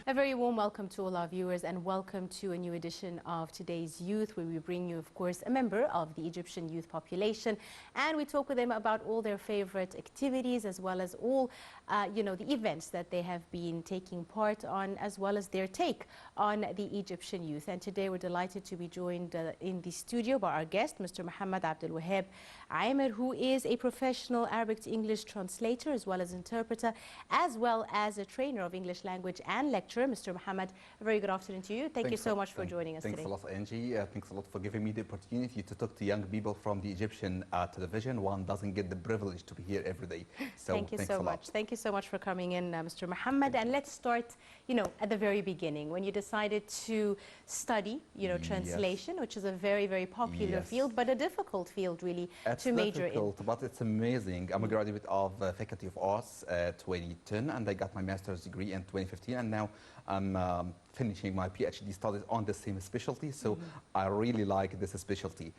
A very warm welcome to all our viewers and welcome to a new edition of Today's Youth, where we bring you, of course, a member of the Egyptian youth population, and we talk with them about all their favorite activities as well as all, the events that they have been taking part on, as well as their take on the Egyptian youth. And today we're delighted to be joined in the studio by our guest, Mr. Mohammed Abdul Wahab Aimer, who is a professional Arabic to English translator as well as interpreter, as well as a trainer of English language and lecturer. Mr. Mohammed, a very good afternoon to you. Thank you so much for joining us today. Thanks a lot, Angie. Thanks a lot for giving me the opportunity to talk to young people from the Egyptian television. One doesn't get the privilege to be here every day. So thank you so much. Thank you so much for coming in, Mr. Mohammed. And let's start, at the very beginning, when you decided to study, translation, which is a very, very popular field, but a difficult field, really, to major in. It's difficult, but it's amazing. I'm a graduate of Faculty of Arts 2010, and I got my master's degree in 2015, and now I'm finishing my PhD studies on the same specialty, so I really like this specialty.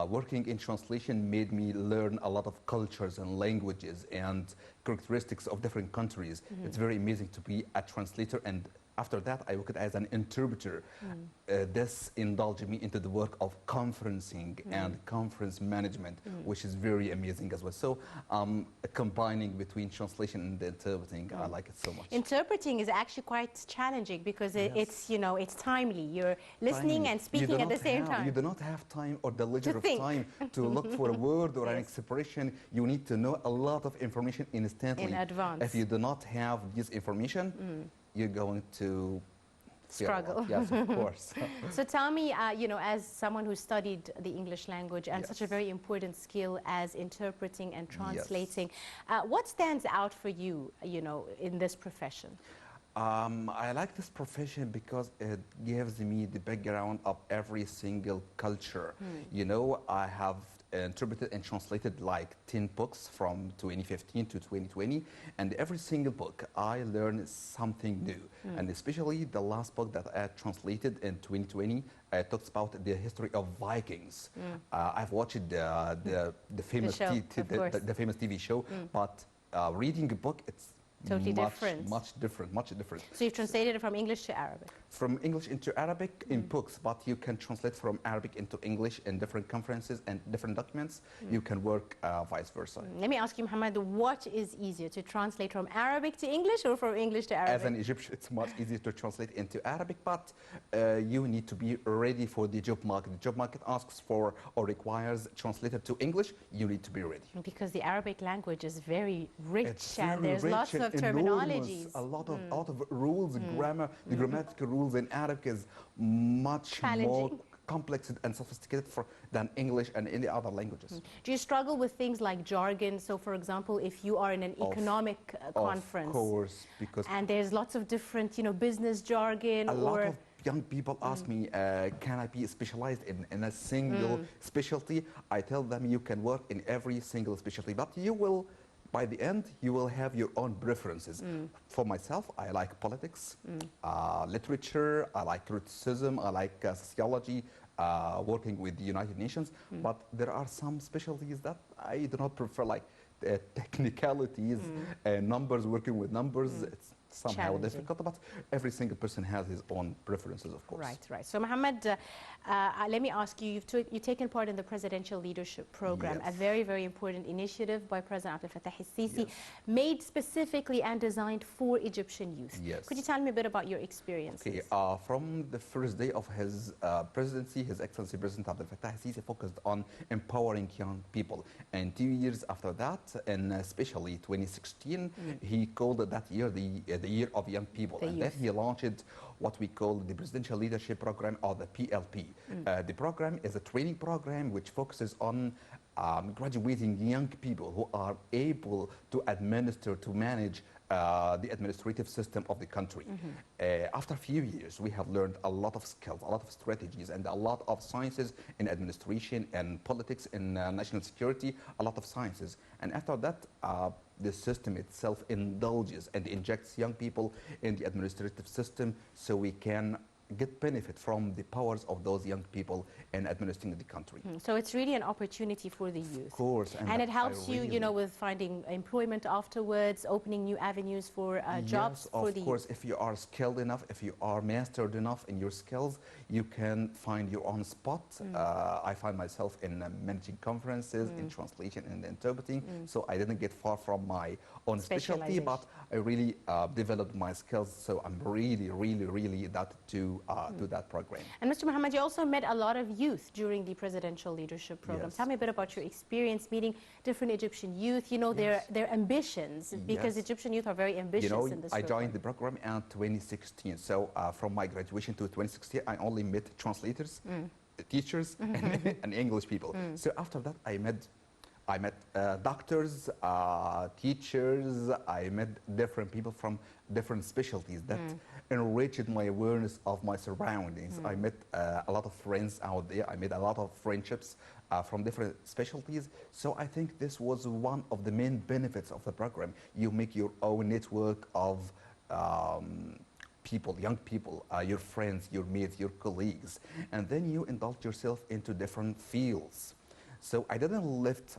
Working in translation made me learn a lot of cultures and languages and characteristics of different countries. It's very amazing to be a translator, and after that, I worked as an interpreter. This indulged me into the work of conferencing and conference management, which is very amazing as well. So combining between translation and interpreting, I like it so much. Interpreting is actually quite challenging because it's timely. You're listening and speaking at the same time. You do not have time or the leisure of time to look for a word or an expression. You need to know a lot of information instantly. In advance. If you do not have this information, you're going to struggle. Yes, of course. So tell me, as someone who studied the English language and such a very important skill as interpreting and translating, what stands out for you, in this profession? I like this profession because it gives me the background of every single culture. I have interpreted and translated like 10 books from 2015 to 2020, and every single book I learned something new. And especially the last book that I translated in 2020 talks about the history of Vikings. I've watched the famous TV show, but reading a book, it's totally different. Much different. So you've translated it from English to Arabic? From English into Arabic in books, but you can translate from Arabic into English in different conferences and different documents. You can work vice versa. Let me ask you, Mohammed, what is easier, to translate from Arabic to English or from English to Arabic? As an Egyptian, it's much easier to translate into Arabic, but you need to be ready for the job market. The job market asks for or requires translated to English. You need to be ready. Because the Arabic language is very rich, and there's lots of terminologies. A lot of rules, grammar. The grammatical rules in Arabic is much more complex and sophisticated than English and any other languages. Do you struggle with things like jargon? So, for example, if you are in an economic conference, of course, because and there's lots of different, business jargon. A lot of young people ask me, can I be specialized in a single specialty? I tell them you can work in every single specialty, but you will. By the end, you will have your own preferences. For myself, I like politics, literature, I like criticism, I like sociology, working with the United Nations. But there are some specialties that I do not prefer, like technicalities, numbers, working with numbers. It's somehow difficult, but every single person has his own preferences, of course. Right. So, Mohammed, let me ask you, you've taken part in the Presidential Leadership Program, a very, very important initiative by President Abdel Fattah el-Sisi, made specifically and designed for Egyptian youth. Could you tell me a bit about your experiences? Okay, from the first day of his presidency, His Excellency President Abdel Fattah el-Sisi focused on empowering young people. And 2 years after that, and especially 2016, he called that year the year of young people. And then he launched what we call the Presidential Leadership Program, or the PLP. The program is a training program which focuses on graduating young people who are able to administer, to manage the administrative system of the country. After a few years, we have learned a lot of skills, a lot of strategies, and a lot of sciences in administration and politics and national security, a lot of sciences. And after that, the system itself indulges and injects young people in the administrative system so we can get benefit from the powers of those young people in administering the country. So it's really an opportunity for the youth. Of course. And it helps you, you know, with finding employment afterwards, opening new avenues for jobs for the Of course, youth. if you are skilled enough, if you are mastered enough in your skills, you can find your own spot. I find myself in managing conferences, in translation and interpreting, so I didn't get far from my own specialty, but I really developed my skills, so I'm really that to that program. And Mr. Mohammed, you also met a lot of youth during the presidential leadership program. Yes. Tell me a bit about your experience meeting different Egyptian youth, you know, their ambitions, because Egyptian youth are very ambitious in this I program. joined the program in 2016, so from my graduation to 2016, I only met translators, teachers, and English people. So after that, I met doctors, teachers, I met different people from different specialties that enriched my awareness of my surroundings. I met a lot of friends out there. I made a lot of friendships from different specialties. So I think this was one of the main benefits of the program. You make your own network of people, young people, your friends, your mates, your colleagues, and then you indulge yourself into different fields. So I didn't lift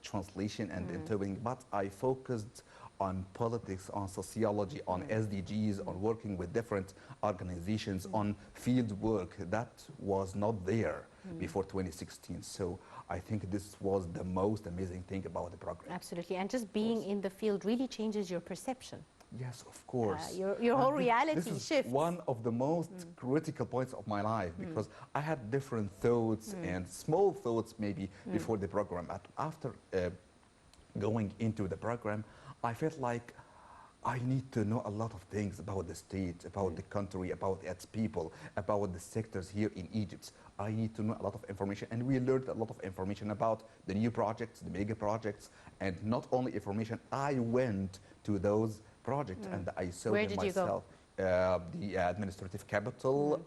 translation and interpreting, but I focused on politics, on sociology, on SDGs, on working with different organizations, on field work. That was not there before 2016. So I think this was the most amazing thing about the program. Absolutely, and just being in the field really changes your perception. Yes, of course. Your whole reality this is shifts. One of the most critical points of my life, because I had different thoughts and small thoughts maybe before the program. But after going into the program, I felt like I need to know a lot of things about the state, about the country, about its people, about the sectors here in Egypt. I need to know a lot of information, and we learned a lot of information about the new projects, the mega projects, and not only information. I went to those projects and I saw Where them did you go? myself. The administrative capital,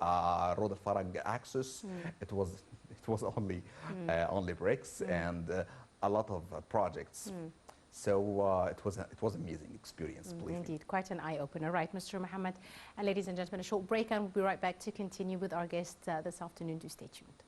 Road al-Farag access. It was only bricks and a lot of projects. So it was an amazing experience, believe me. Indeed, quite an eye-opener. Right, Mr. Mohammed. And ladies and gentlemen, a short break and we'll be right back to continue with our guests this afternoon. Do stay tuned.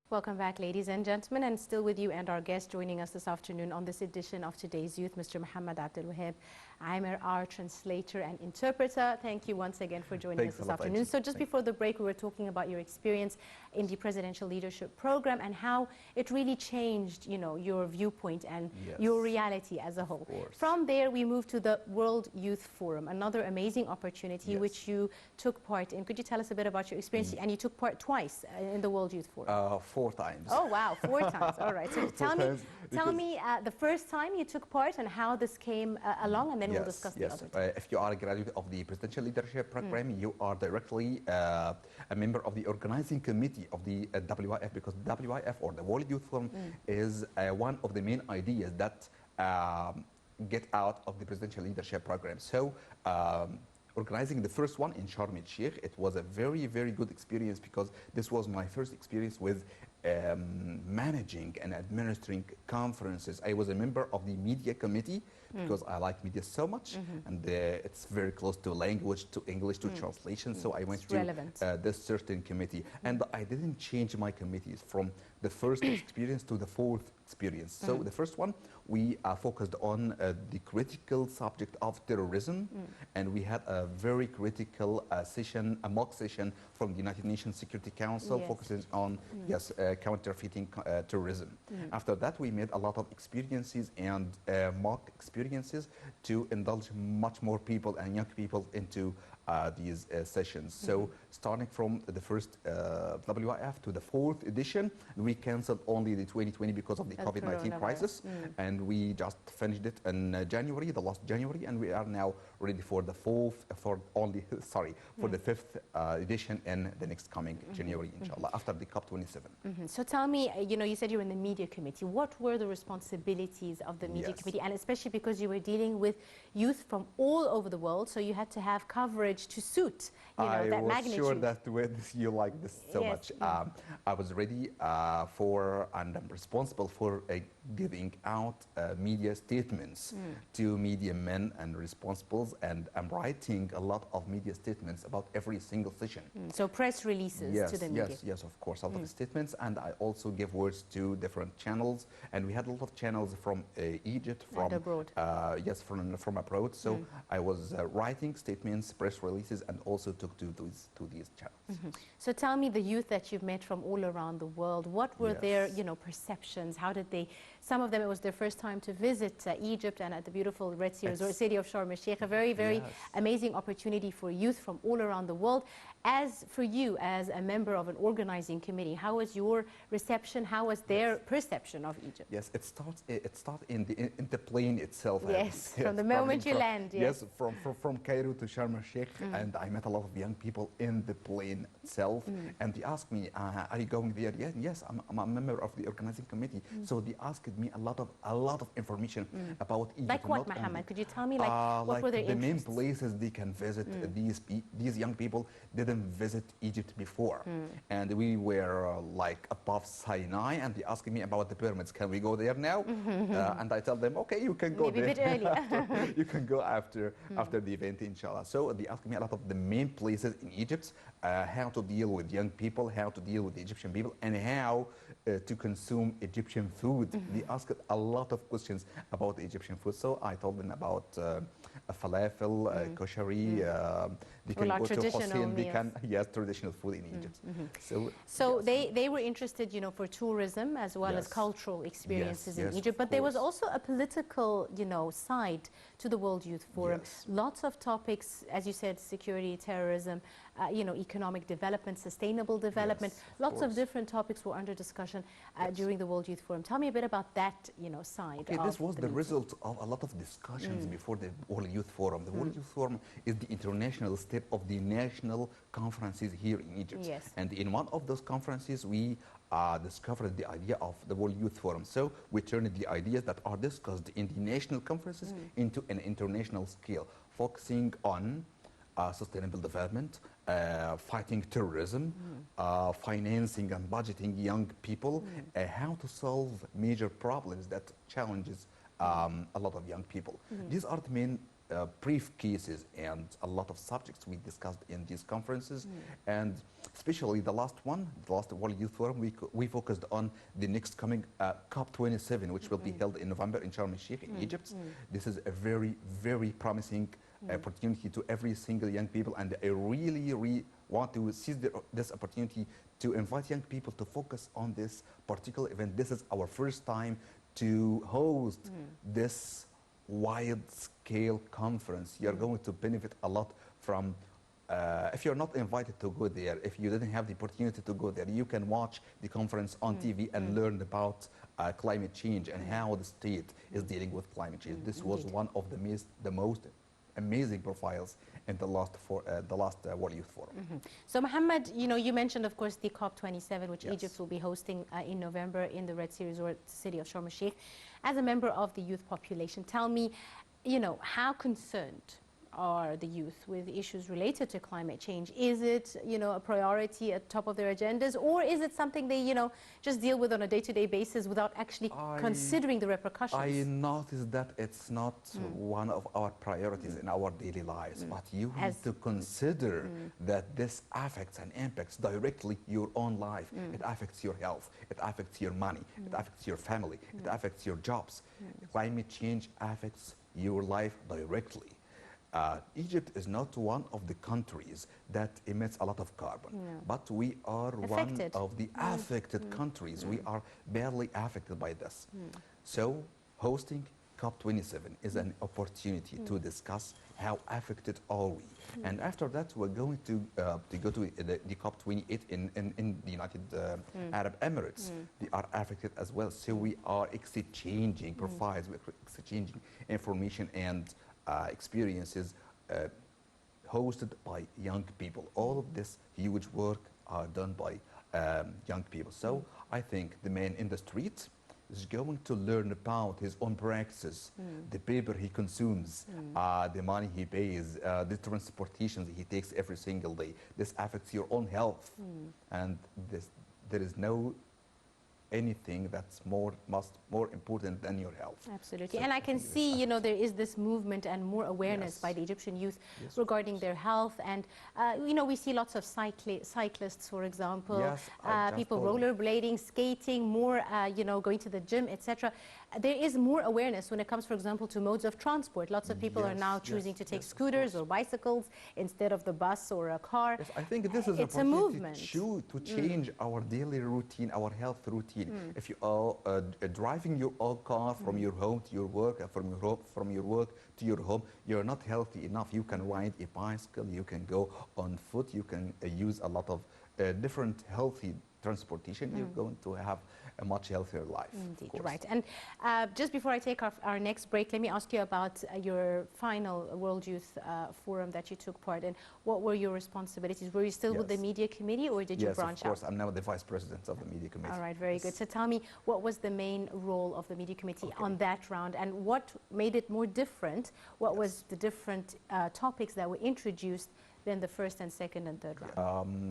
Welcome back, ladies and gentlemen, and still with you and our guest joining us this afternoon on this edition of Today's Youth, Mr. Mohammed Abdel Wahab, Aimer, our translator and interpreter. Thank you once again for joining us this afternoon. So just before the break, we were talking about your experience in the Presidential Leadership Program and how it really changed, you know, your viewpoint and your reality as a whole. From there, we moved to the World Youth Forum, another amazing opportunity which you took part in. Could you tell us a bit about your experience? And you took part twice in the World Youth Forum. 4 times. Oh wow, 4 times. All right. So tell me the first time you took part and how this came along, and then we'll discuss the other two. If you are a graduate of the Presidential Leadership Program, you are directly a member of the organizing committee of the WIF, because WIF, or the World Youth Forum, is one of the main ideas that get out of the Presidential Leadership Program. So organizing the first one in Sharm el-Sheikh, it was a very good experience, because this was my first experience with managing and administering conferences. I was a member of the media committee because I like media so much, and it's very close to language, to English, to translation. So I went to this certain committee, and I didn't change my committees from the first experience to the fourth experience. So the first one, we focused on the critical subject of terrorism, and we had a very critical session, a mock session from the United Nations Security Council, focusing on counterfeiting terrorism. After that, we made a lot of experiences and mock experiences to indulge much more people and young people into these sessions. So starting from the first WIF to the fourth edition, we canceled only the 2020 because of the COVID-19 crisis, and we just finished it in January, the last January, and we are now ready for the for the fifth edition in the next coming January, inshallah, after the COP27. So tell me, you said you were in the media committee. What were the responsibilities of the media committee? And especially because you were dealing with youth from all over the world, so you had to have coverage to suit, that magnitude. I was sure that with you like this so much. I was ready and I'm responsible for giving out media statements to media men and responsibles, and I'm writing a lot of media statements about every single session. So press releases to the media. Yes, of course, a lot of statements, and I also give words to different channels, and we had a lot of channels from Egypt, from abroad. From abroad. So I was writing statements, press releases, and also took to these channels. So tell me, the youth that you've met from all around the world, what were their perceptions? How did they? Some of them, it was their first time to visit Egypt and at the beautiful Red Sea Resort city of Sharm el-Sheikh. A very, very amazing opportunity for youth from all around the world. As for you, as a member of an organizing committee, how was your reception? How was their perception of Egypt? Yes, it starts in the plane itself. Yes, from the moment you land. Yes, from Cairo to Sharm el-Sheikh, and I met a lot of young people in the plane itself, and they asked me, "Are you going there?" Yes, I'm a member of the organizing committee. So they asked me a lot of information about Egypt. Like what, Mohammed? Could you tell me, what were their interests? The main places they can visit. These young people didn't visit Egypt before, and we were above Sinai, and they asked me about the pyramids. Can we go there now? And I tell them, okay, you can go there. Maybe a bit earlier. You can go after the event, inshallah. So they asked me a lot of the main places in Egypt, how to deal with young people, how to deal with the Egyptian people, and how to consume Egyptian food. They asked a lot of questions about the Egyptian food. So I told them about falafel, koshari. They can go to Hussein. Traditional food in Egypt. So they were interested, for tourism as well as cultural experiences in Egypt. But there was also a political, side to the World Youth Forum. Lots of topics, as you said, security, terrorism, economic development, sustainable development. Lots of different topics were under discussion during the World Youth Forum. Tell me a bit about that, side. Okay, this was the result of a lot of discussions before the World Youth Forum. The World Youth Forum is the international step of the national conferences here in Egypt. And in one of those conferences, we discovered the idea of the World Youth Forum. So we turned the ideas that are discussed in the national conferences into an international scale, focusing on sustainable development, fighting terrorism, financing and budgeting young people, how to solve major problems that challenges a lot of young people. These are the main brief cases and a lot of subjects we discussed in these conferences, and especially the last World Youth Forum, we focused on the next coming COP27, which will be held in November in Sharm el-Sheikh in Egypt. This is a very, very promising opportunity to every single young people, and I really want to seize this opportunity to invite young people to focus on this particular event. This is our first time to host this wide-scale conference. You're going to benefit a lot from, if you're not invited to go there, if you didn't have the opportunity to go there, you can watch the conference on TV and learn about climate change and how the state is dealing with climate change. This was one of the most amazing profiles in the last World Youth Forum. So Mohammed, you mentioned, of course, the COP27, which Egypt will be hosting in November in the Red Sea Resort city of Sharm el-Sheikh. As a member of the youth population, tell me, how concerned are the youth with issues related to climate change? Is it, a priority at top of their agendas, or is it something they, just deal with on a day-to-day basis without actually considering the repercussions? I noticed that it's not one of our priorities in our daily lives, but you have to consider that this affects and impacts directly your own life. It affects your health, it affects your money, it affects your family, it affects your jobs. Climate change affects your life directly. Egypt is not one of the countries that emits a lot of carbon, but we are one of the affected countries. We are badly affected by this. So hosting COP27 is an opportunity to discuss how affected are we. And after that, we're going to go to the COP28 in the United Arab Emirates. They are affected as well. So we are exchanging profiles, we're exchanging information and experiences hosted by young people. All of this huge work are done by young people. So I think the man in the street is going to learn about his own practices, the paper he consumes, the money he pays, the transportations he takes every single day. This affects your own health. And there is no anything that's more important than your health. Absolutely. So And I can see, you know, there is this movement and more awareness Yes. by the Egyptian youth Yes, of regarding course. their health. And, you know, we see lots of cyclists, for example, Yes, I just people told- rollerblading, skating, more, you know, going to the gym, etc. There is more awareness when it comes, for example, to modes of transport. Lots of people are Yes, now yes, choosing to take yes, of scooters course. or bicycles instead of the bus or a car. Yes, I think this is It's a an opportunity movement. to change our daily routine, our health routine. If you are driving your own car from your home to your work, and from your work to your home, you're not healthy enough. You can ride a bicycle, you can go on foot, you can use a lot of different healthy transportation. You're going to have a much healthier life. of Indeed, course. right. And just before I take our next break, let me ask you about your final World Youth Forum that you took part in. What were your responsibilities? Were you still with the Yes. media committee, or did you Yes, branch of course. out? I'm now the vice president of the media committee. All right, very good. So tell me, what was the main role of the media committee Okay. on that round, and what made it more different? What was the different topics that were introduced than the first and second and third round?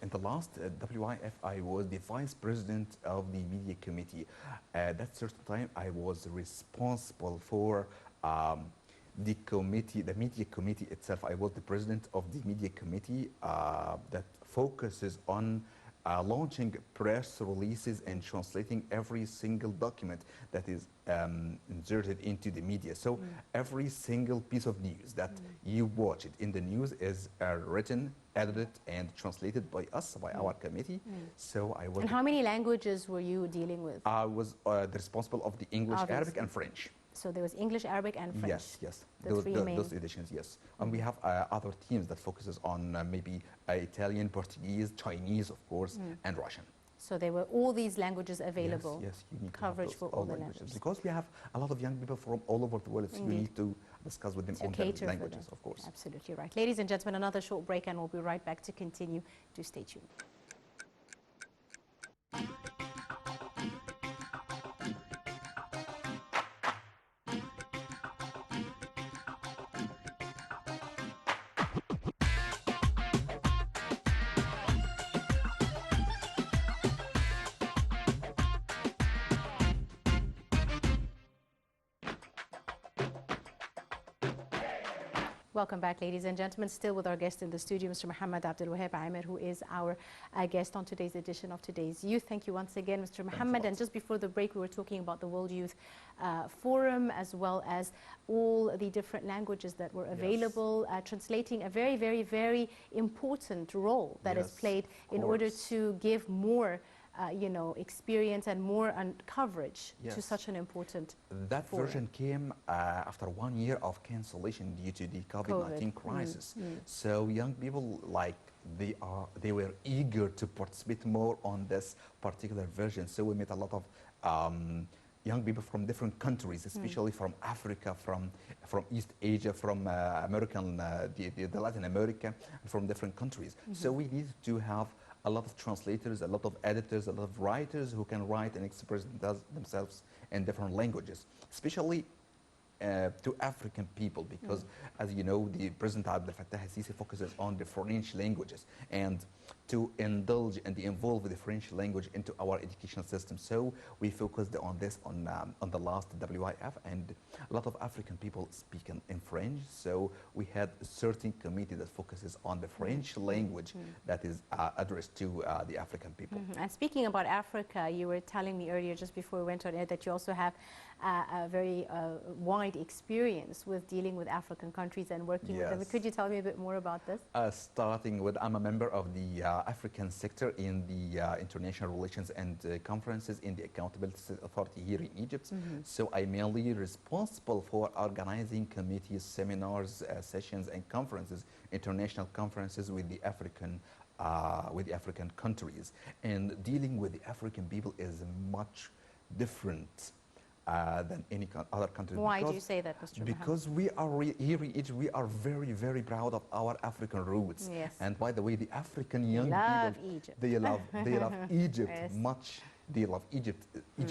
In the last WIF, I was the vice president of the media committee. At that certain time, I was responsible for the committee, the media committee itself. I was the president of the media committee that focuses on launching press releases and translating every single document that is inserted into the media. So every single piece of news that you watch it in the news is written, edited, and translated by us, by our committee. So I was And how many languages were you dealing with? I was the responsible of the English, Arabic, Obviously. and French. So there was English, Arabic, and French. Yes, yes. The three main. Those editions, yes. And we have other teams that focuses on maybe Italian, Portuguese, Chinese, of course, and Russian. So there were all these languages available. Yes, yes, you need to have coverage those for all the languages. because we have a lot of young people from all over the world. So you Indeed. need to discuss with them To on their cater for languages, them. of course. Absolutely right. Ladies and gentlemen, another short break and we'll be right back to continue. Do stay tuned. Welcome back, ladies and gentlemen. Still with our guest in the studio, Mr. Mohammed Abdul Wahab Amir, who is our guest on today's edition of Today's Youth. Thank you once again, Mr. Mohammed. And just before the break, we were talking about the World Youth Forum, as well as all the different languages that were available, translating a very, very, very important role that is Yes, played of in order course. to give more you know, experience and more coverage to Yes. such an important That forum. version came after 1 year of cancellation due to the COVID-19 crisis. So young people, like, they were eager to participate more on this particular version. So we met a lot of young people from different countries, especially from Africa, from East Asia, from the Latin America, and from different countries. So we needed to have a lot of translators, a lot of editors, a lot of writers who can write and express themselves in different languages, especially to African people, because as you know, the President Abdel Fattah al-Sisi focuses on the French languages and to indulge and involve the French language into our educational system. So we focused on this on the last WIF, and a lot of African people speak in French. So we had a certain committee that focuses on the French language that is addressed to the African people. And speaking about Africa, you were telling me earlier, just before we went on air, that you also have a very wide experience with dealing with African countries and working with them. Yes. Could you tell me a bit more about this? Starting with, I'm a member of the African sector in the international relations and conferences in the Accountability Authority here in Egypt. So I'm mainly responsible for organizing committees, seminars, sessions, and conferences, international conferences with the African countries. And dealing with the African people is much different than any other country. Why do you say that, Mr. Mohammed? Because we are here in Egypt, we are very, very proud of our African roots. Yes. And by the way, the African young love people, Egypt. they love Egypt Yes. much. They love Egypt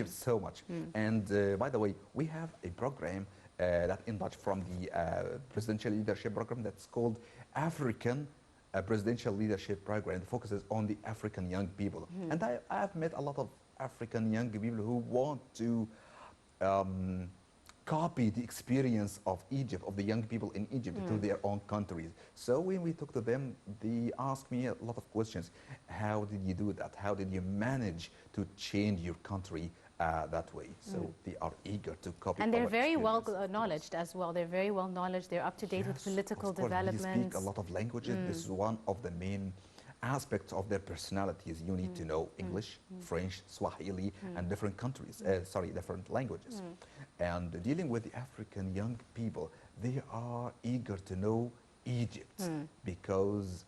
so much. And by the way, we have a program that enlarged from the presidential leadership program that's called African Presidential Leadership Program. It focuses on the African young people. And I've met a lot of African young people who want to copy the experience of Egypt, of the young people in Egypt to their own countries. So when we talk to them, they ask me a lot of questions. How did you do that? How did you manage to change your country that way? So they are eager to copy. And they're our very well experience. knowledged as well. They're very well knowledge. They're up to date with Yes, political of course. They developments. speak a lot of languages. This is one of the main aspects of their personalities. You need to know English, French, Swahili, and different countries, different languages. And dealing with the African young people, they are eager to know Egypt because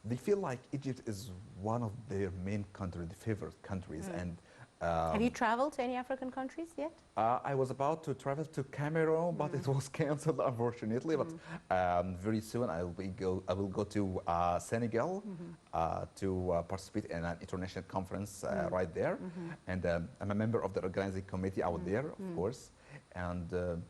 they feel like Egypt is one of their main countries, the favorite countries. And Have you traveled to any African countries yet? I was about to travel to Cameroon, but it was cancelled, unfortunately. But very soon I will go to Senegal to participate in an international conference right there. And I'm a member of the organizing committee out there, of course. And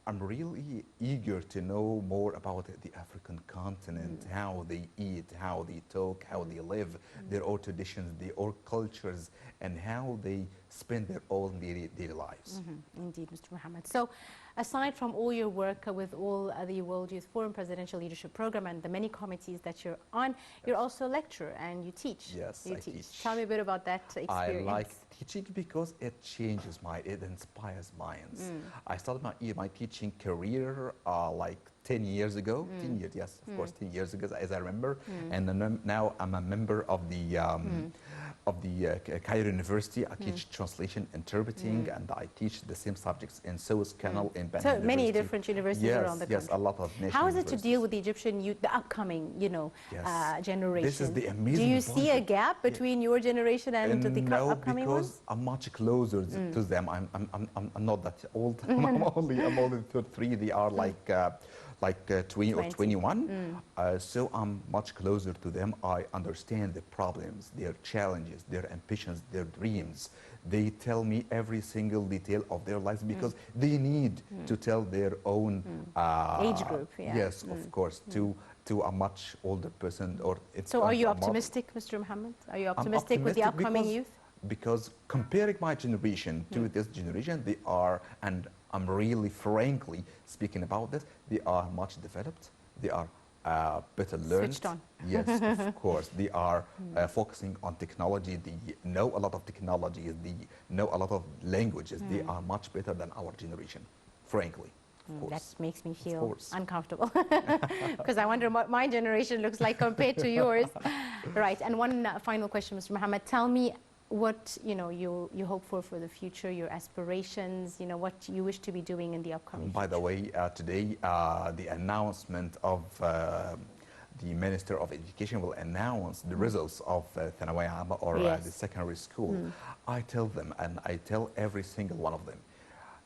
I'm really eager to know more about the African continent, how they eat, how they talk, how they live, their own traditions, their own cultures, and how they spend their own daily lives. Indeed, Mr. Mohammed. So, aside from all your work with all the World Youth Forum Presidential Leadership Program and the many committees that you're on, you're also a lecturer and you teach. Yes, you I teach. Tell me a bit about that experience. I like teaching because it changes it inspires minds. I started my teaching career like 10 years ago. 10 years, yes, of course, 10 years ago, as I remember. And then now I'm a member of the Cairo University. I teach translation, interpreting, and I teach the same subjects in Suez Canal, in Benin So University. many different universities around the country. Yes, a lot of national How is it to universities. deal with the Egyptian youth, the upcoming, generation? This is the amazing Do you part see a of it. gap between your generation and the no, upcoming because ones? I'm much closer to them. I'm not that old. I'm only 33. They are like 20 or 21. So I'm much closer to them. I understand the problems, their challenges, their ambitions, their dreams. They tell me every single detail of their lives because they need to tell their own Age group, yeah. Yes, of course, to a much older person. So are you optimistic, Mr. Mohammed? Are you optimistic with the upcoming youth? Because comparing my generation to this generation, they are, and I'm really frankly speaking about this, they are much developed, they are better learned. Switched on. Yes, of course. They are focusing on technology, they know a lot of technology, they know a lot of languages. They are much better than our generation, frankly. That makes me feel course. uncomfortable because I wonder what my generation looks like compared to yours. Right, and one final question, Mr. Mohammed. Tell me what you hope for the future, your aspirations, what you wish to be doing in the upcoming By the way, today the announcement of the Minister of Education will announce the results of Thanawiya Amma or the secondary school. I tell them, and I tell every single one of them,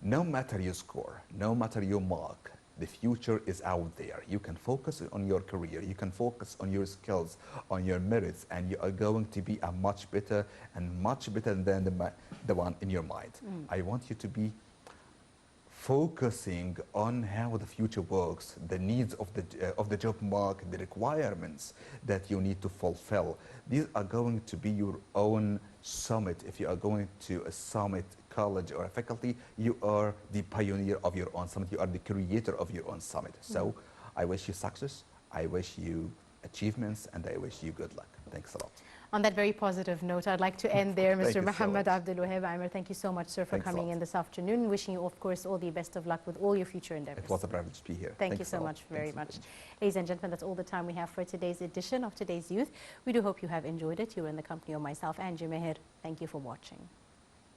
no matter your score, no matter your mark, the future is out there. You can focus on your career, you can focus on your skills, on your merits, and you are going to be a much better than the one in your mind. I want you to be focusing on how the future works, the needs of the job market, the requirements that you need to fulfill. These are going to be your own summit. If you are going to a summit, college or a faculty, you are the pioneer of your own summit. You are the creator of your own summit. So I wish you success, I wish you achievements, and I wish you good luck. Thanks a lot. On that very positive note, I'd like to end there. Thank Mr. you so Mohammed much. Abdul Wahab Amer, thank you so much, sir, for Thanks a coming lot. in this afternoon. Wishing you, of course, all the best of luck with all your future endeavors. It was a privilege to be here. Thank you Thanks so a lot. much, very Thanks. much. Ladies and gentlemen, that's all the time we have for today's edition of Today's Youth. We do hope you have enjoyed it. You were in the company of myself, Angie Meher. Thank you for watching.